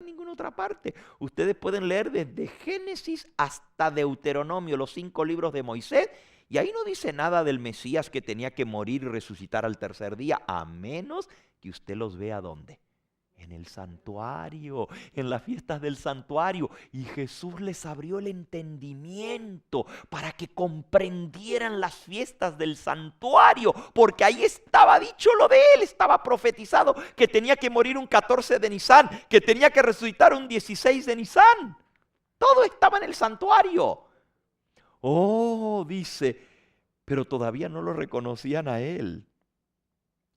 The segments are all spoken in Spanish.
en ninguna otra parte. Ustedes pueden leer desde Génesis hasta Deuteronomio, los 5 libros de Moisés, y ahí no dice nada del Mesías que tenía que morir y resucitar al tercer día, a menos que usted los vea ¿dónde? En el santuario, en las fiestas del santuario. Y Jesús les abrió el entendimiento para que comprendieran las fiestas del santuario, porque ahí estaba dicho lo de él, estaba profetizado que tenía que morir un 14 de Nisan, que tenía que resucitar un 16 de Nisan. Todo estaba en el santuario. Oh, dice, pero todavía no lo reconocían a él.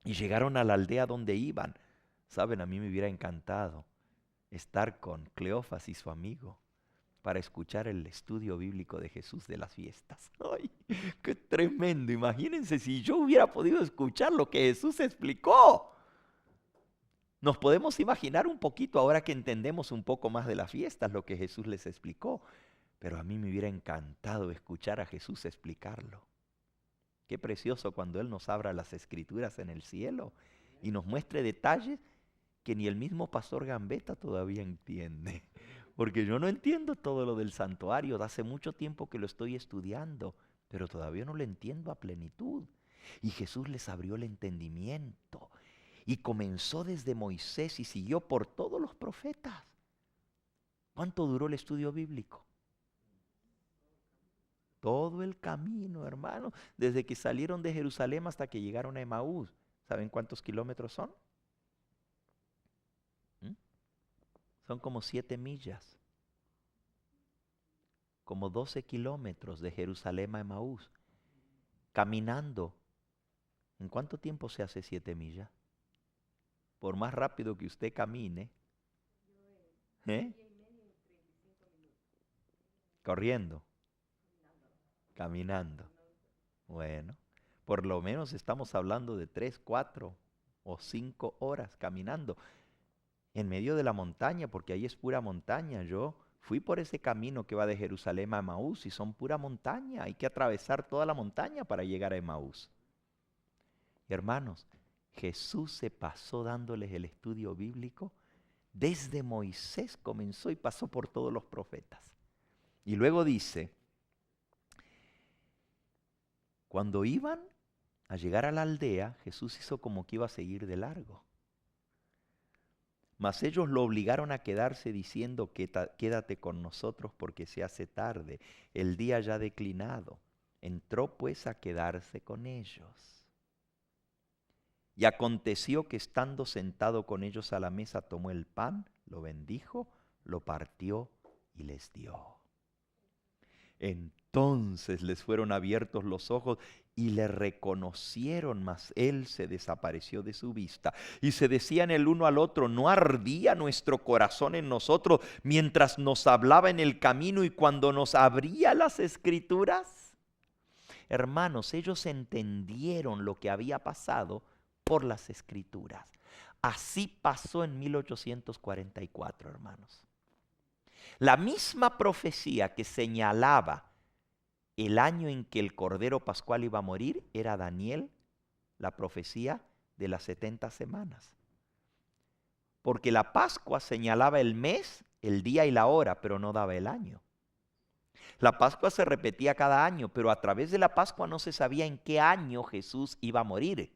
Y llegaron a la aldea donde iban. Saben, a mí me hubiera encantado estar con Cleofas y su amigo para escuchar el estudio bíblico de Jesús de las fiestas. ¡Ay, qué tremendo! Imagínense si yo hubiera podido escuchar lo que Jesús explicó. Nos podemos imaginar un poquito ahora que entendemos un poco más de las fiestas, lo que Jesús les explicó. Pero a mí me hubiera encantado escuchar a Jesús explicarlo. Qué precioso cuando Él nos abra las escrituras en el cielo y nos muestre detalles que ni el mismo pastor Gambetta todavía entiende. Porque yo no entiendo todo lo del santuario, hace mucho tiempo que lo estoy estudiando, pero todavía no lo entiendo a plenitud. Y Jesús les abrió el entendimiento y comenzó desde Moisés y siguió por todos los profetas. ¿Cuánto duró el estudio bíblico? Todo el camino, hermano, desde que salieron de Jerusalén hasta que llegaron a Emaús. ¿Saben cuántos kilómetros son? ¿Mm? Son como 7 millas, como 12 kilómetros de Jerusalén a Emaús. Caminando. ¿En cuánto tiempo se hace 7 millas? Por más rápido que usted camine, ¿eh? Corriendo, caminando. Bueno, por lo menos estamos hablando de 3, 4 o 5 horas caminando en medio de la montaña, porque ahí es pura montaña. Yo fui por ese camino que va de Jerusalén a Emaús y son pura montaña. Hay que atravesar toda la montaña para llegar a Emaús. Hermanos, Jesús se pasó dándoles el estudio bíblico. Desde Moisés comenzó y pasó por todos los profetas. Y luego dice, cuando iban a llegar a la aldea, Jesús hizo como que iba a seguir de largo. Mas ellos lo obligaron a quedarse diciendo, quédate con nosotros porque se hace tarde, el día ya ha declinado. Entró pues a quedarse con ellos. Y aconteció que estando sentado con ellos a la mesa, tomó el pan, lo bendijo, lo partió y les dio. Entonces les fueron abiertos los ojos y le reconocieron, mas él se desapareció de su vista. Y se decían el uno al otro, ¿no ardía nuestro corazón en nosotros mientras nos hablaba en el camino y cuando nos abría las escrituras? Hermanos, ellos entendieron lo que había pasado por las escrituras. Así pasó en 1844, hermanos. La misma profecía que señalaba el año en que el Cordero Pascual iba a morir era Daniel, la profecía de las 70 semanas. Porque la Pascua señalaba el mes, el día y la hora, pero no daba el año. La Pascua se repetía cada año, pero a través de la Pascua no se sabía en qué año Jesús iba a morir.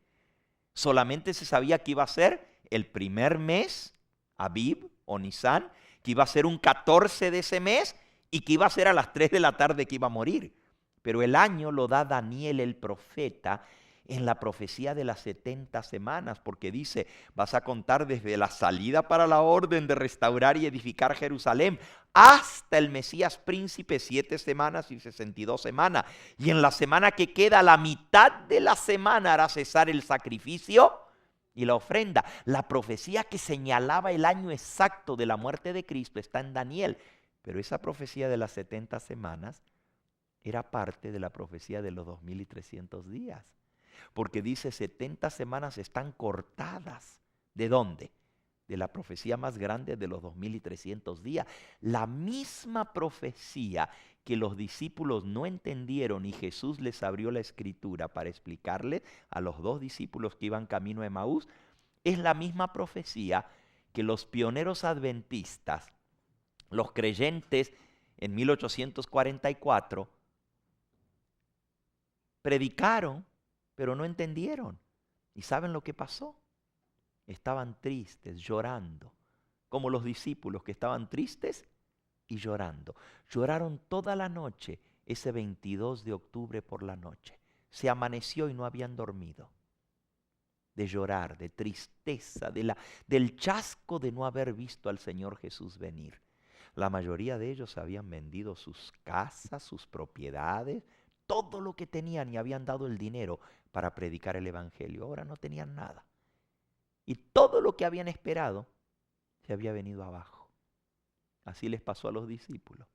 Solamente se sabía que iba a ser el primer mes, Abib o Nisan, que iba a ser un 14 de ese mes y que iba a ser a las 3 de la tarde que iba a morir. Pero el año lo da Daniel el profeta en la profecía de las 70 semanas, porque dice, vas a contar desde la salida para la orden de restaurar y edificar Jerusalén hasta el Mesías príncipe, 7 semanas y 62 semanas. Y en la semana que queda, la mitad de la semana hará cesar el sacrificio y la ofrenda. La profecía que señalaba el año exacto de la muerte de Cristo está en Daniel, pero esa profecía de las 70 semanas era parte de la profecía de los 2300 días. Porque dice 70 semanas están cortadas. ¿De dónde? De la profecía más grande de los 2300 días. La misma profecía que los discípulos no entendieron y Jesús les abrió la escritura para explicarle a los 2 discípulos que iban camino a Emaús, es la misma profecía que los pioneros adventistas, los creyentes en 1844, predicaron, pero no entendieron. ¿Y saben lo que pasó? Estaban tristes, llorando, como los discípulos que estaban tristes y llorando. Lloraron toda la noche, ese 22 de octubre por la noche. Se amaneció y no habían dormido. De llorar, de tristeza, del chasco de no haber visto al Señor Jesús venir. La mayoría de ellos habían vendido sus casas, sus propiedades, todo lo que tenían y habían dado el dinero para predicar el Evangelio. Ahora no tenían nada. Y todo lo que habían esperado se había venido abajo. Así les pasó a los discípulos.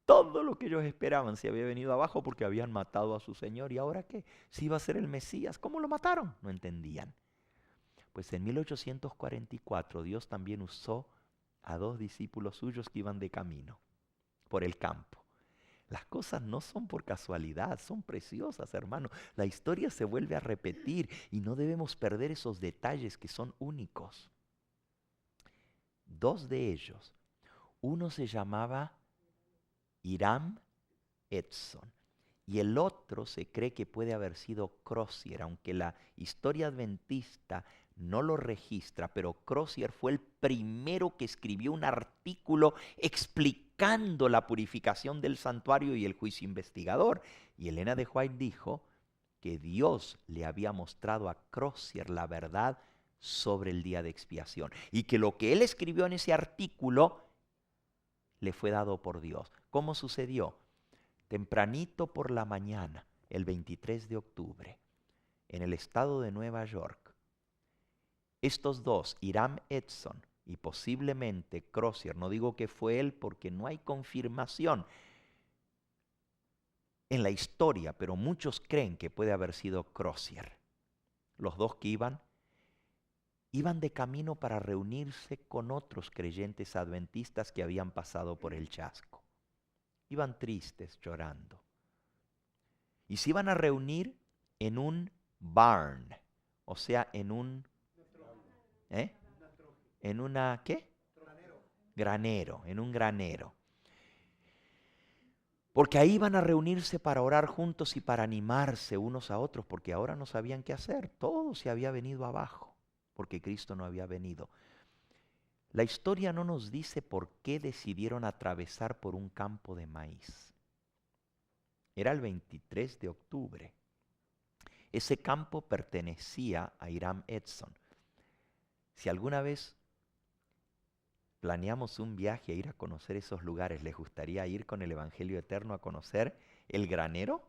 Todo lo que ellos esperaban se había venido abajo porque habían matado a su Señor. ¿Y ahora qué? Si iba a ser el Mesías, ¿cómo lo mataron? No entendían. Pues en 1844 Dios también usó a 2 discípulos suyos que iban de camino por el campo. Las cosas no son por casualidad, son preciosas, hermanos. La historia se vuelve a repetir y no debemos perder esos detalles que son únicos. 2 de ellos, uno se llamaba Hiram Edson y el otro se cree que puede haber sido Crozier, aunque la historia adventista no lo registra, pero Crozier fue el primero que escribió un artículo explicando la purificación del santuario y el juicio investigador. Y Elena de White dijo que Dios le había mostrado a Crozier la verdad sobre el día de expiación y que lo que él escribió en ese artículo le fue dado por Dios. ¿Cómo sucedió? Tempranito por la mañana, el 23 de octubre, en el estado de Nueva York, estos 2, Hiram Edson y posiblemente Crozier, no digo que fue él porque no hay confirmación en la historia, pero muchos creen que puede haber sido Crozier. Los 2 que iban de camino para reunirse con otros creyentes adventistas que habían pasado por el chasco. Iban tristes, llorando. Y se iban a reunir en un barn, o sea, en un... ¿En una qué? Granero, en un granero. Porque ahí iban a reunirse para orar juntos y para animarse unos a otros, porque ahora no sabían qué hacer. Todo se había venido abajo, porque Cristo no había venido. La historia no nos dice por qué decidieron atravesar por un campo de maíz. Era el 23 de octubre. Ese campo pertenecía a Hiram Edson. Si alguna vez planeamos un viaje a ir a conocer esos lugares, ¿les gustaría ir con el Evangelio Eterno a conocer el granero?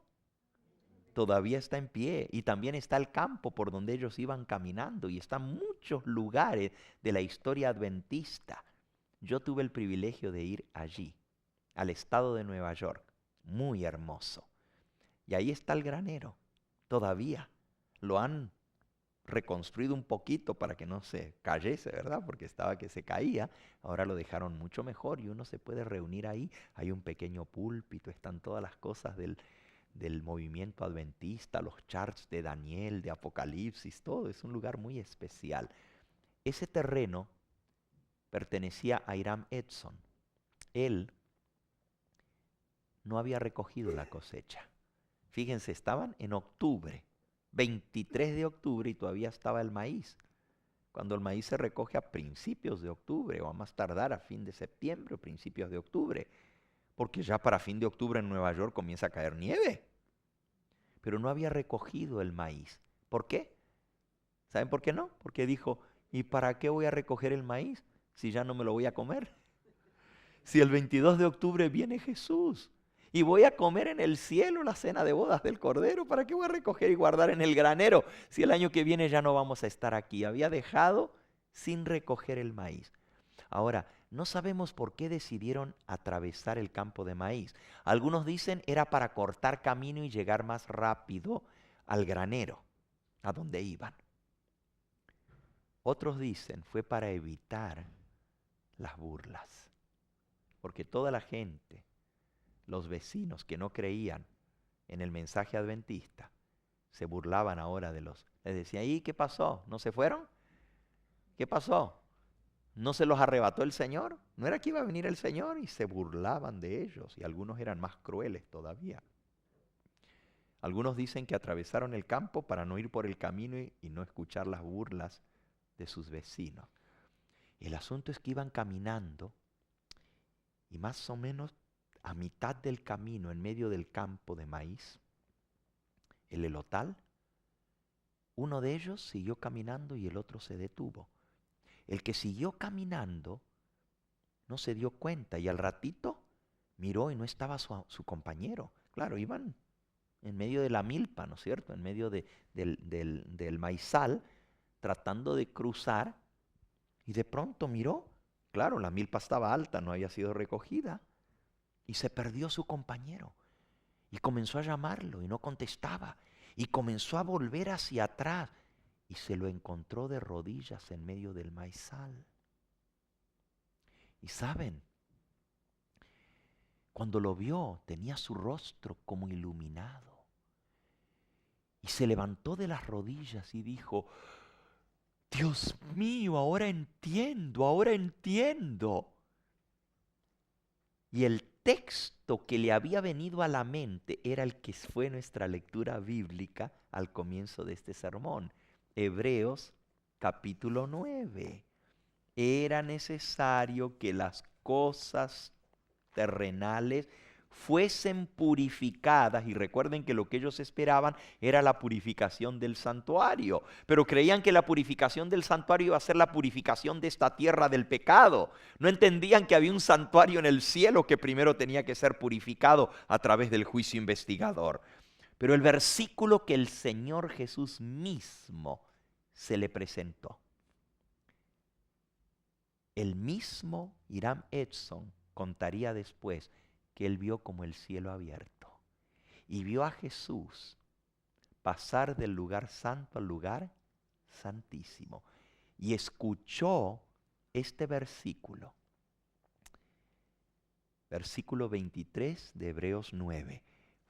Todavía está en pie y también está el campo por donde ellos iban caminando y están muchos lugares de la historia adventista. Yo tuve el privilegio de ir allí, al estado de Nueva York, muy hermoso. Y ahí está el granero, todavía. Lo han reconstruido un poquito para que no se cayese, ¿verdad? Porque estaba que se caía. Ahora lo dejaron mucho mejor y uno se puede reunir ahí. Hay un pequeño púlpito, están todas las cosas del movimiento adventista, los charts de Daniel, de Apocalipsis, todo. Es un lugar muy especial. Ese terreno pertenecía a Hiram Edson. Él no había recogido la cosecha. Fíjense, estaban en octubre, 23 de octubre, y todavía estaba el maíz. Cuando el maíz se recoge a principios de octubre o a más tardar a fin de septiembre o principios de octubre, porque ya para fin de octubre en Nueva York comienza a caer nieve. Pero no había recogido el maíz. ¿Por qué? ¿Saben por qué no? Porque dijo, ¿y para qué voy a recoger el maíz si ya no me lo voy a comer? Si el 22 de octubre viene Jesús y voy a comer en el cielo la cena de bodas del Cordero, ¿para qué voy a recoger y guardar en el granero si el año que viene ya no vamos a estar aquí? Había dejado sin recoger el maíz. Ahora, no sabemos por qué decidieron atravesar el campo de maíz. Algunos dicen era para cortar camino y llegar más rápido al granero, a donde iban. Otros dicen fue para evitar las burlas, porque toda la gente, los vecinos que no creían en el mensaje adventista, se burlaban ahora de los... Les decían, ¿y qué pasó? ¿No se fueron? ¿Qué pasó? ¿No se los arrebató el Señor? ¿No era que iba a venir el Señor? Y se burlaban de ellos, y algunos eran más crueles todavía. Algunos dicen que atravesaron el campo para no ir por el camino y no escuchar las burlas de sus vecinos. El asunto es que iban caminando y más o menos a mitad del camino, en medio del campo de maíz, el elotal, uno de ellos siguió caminando y el otro se detuvo. El que siguió caminando no se dio cuenta y al ratito miró y no estaba su compañero. Claro, iban en medio de la milpa, ¿no es cierto? En medio del maizal, tratando de cruzar, y de pronto miró, claro, la milpa estaba alta, no había sido recogida, y se perdió su compañero. Y comenzó a llamarlo y no contestaba, y comenzó a volver hacia atrás, y se lo encontró de rodillas en medio del maizal. Y saben, cuando lo vio, tenía su rostro como iluminado. Y se levantó de las rodillas y dijo: Dios mío, ahora entiendo, ahora entiendo. Y el texto que le había venido a la mente era el que fue nuestra lectura bíblica al comienzo de este sermón. Hebreos capítulo 9. Era necesario que las cosas terrenales fuesen purificadas, y recuerden que lo que ellos esperaban era la purificación del santuario, pero creían que la purificación del santuario iba a ser la purificación de esta tierra del pecado. No entendían que había un santuario en el cielo que primero tenía que ser purificado a través del juicio investigador. Pero el versículo que el Señor Jesús mismo se le presentó, el mismo Hiram Edson contaría después que él vio como el cielo abierto y vio a Jesús pasar del lugar santo al lugar santísimo y escuchó este versículo, versículo 23 de Hebreos 9.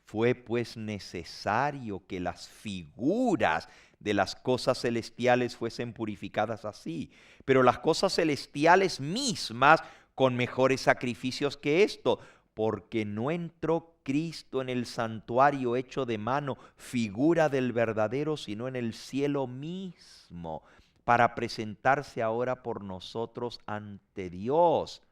Fue pues necesario que las figuras de las cosas celestiales fuesen purificadas así, pero las cosas celestiales mismas con mejores sacrificios que esto, porque no entró Cristo en el santuario hecho de mano, figura del verdadero, sino en el cielo mismo, para presentarse ahora por nosotros ante Dios.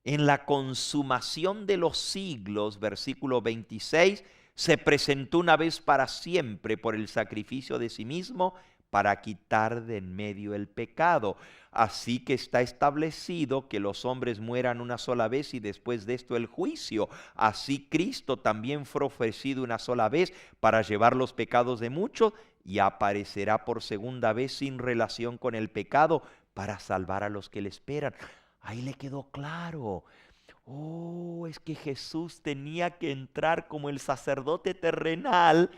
En la consumación de los siglos, versículo 26, se presentó una vez para siempre por el sacrificio de sí mismo para quitar de en medio el pecado. Así que está establecido que los hombres mueran una sola vez y después de esto el juicio. Así Cristo también fue ofrecido una sola vez para llevar los pecados de muchos y aparecerá por segunda vez sin relación con el pecado para salvar a los que le esperan. Ahí le quedó claro. Oh, es que Jesús tenía que entrar como el sacerdote terrenal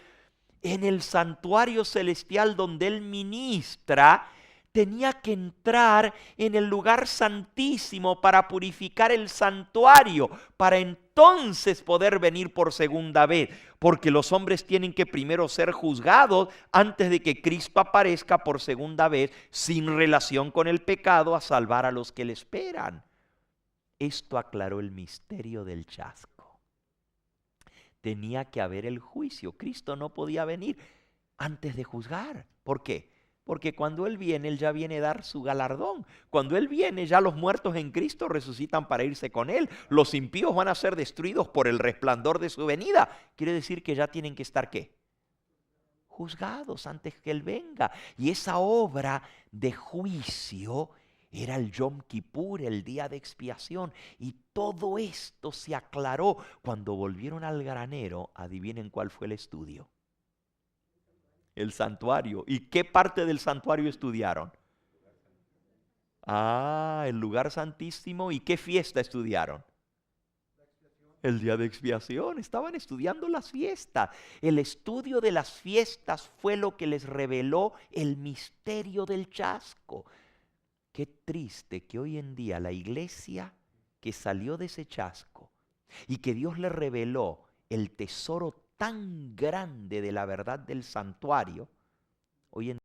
en el santuario celestial donde Él ministra. Tenía que entrar en el lugar santísimo para purificar el santuario, para entonces poder venir por segunda vez, porque los hombres tienen que primero ser juzgados antes de que Cristo aparezca por segunda vez sin relación con el pecado a salvar a los que le esperan. Esto aclaró el misterio del chasco. Tenía que haber el juicio. Cristo no podía venir antes de juzgar. ¿Por qué? Porque cuando Él viene, Él ya viene a dar su galardón. Cuando Él viene, ya los muertos en Cristo resucitan para irse con Él. Los impíos van a ser destruidos por el resplandor de su venida. Quiere decir que ya tienen que estar, ¿qué? Juzgados antes que Él venga. Y esa obra de juicio era el Yom Kippur, el día de expiación. Y todo esto se aclaró cuando volvieron al granero. Adivinen cuál fue el estudio. El santuario. ¿Y qué parte del santuario estudiaron? El lugar santísimo. ¿Y qué fiesta estudiaron? El día de expiación. Estaban estudiando las fiestas. El estudio de las fiestas fue lo que les reveló el misterio del chasco. Qué triste que hoy en día la iglesia que salió de ese chasco y que Dios le reveló el tesoro tan grande de la verdad del santuario, hoy en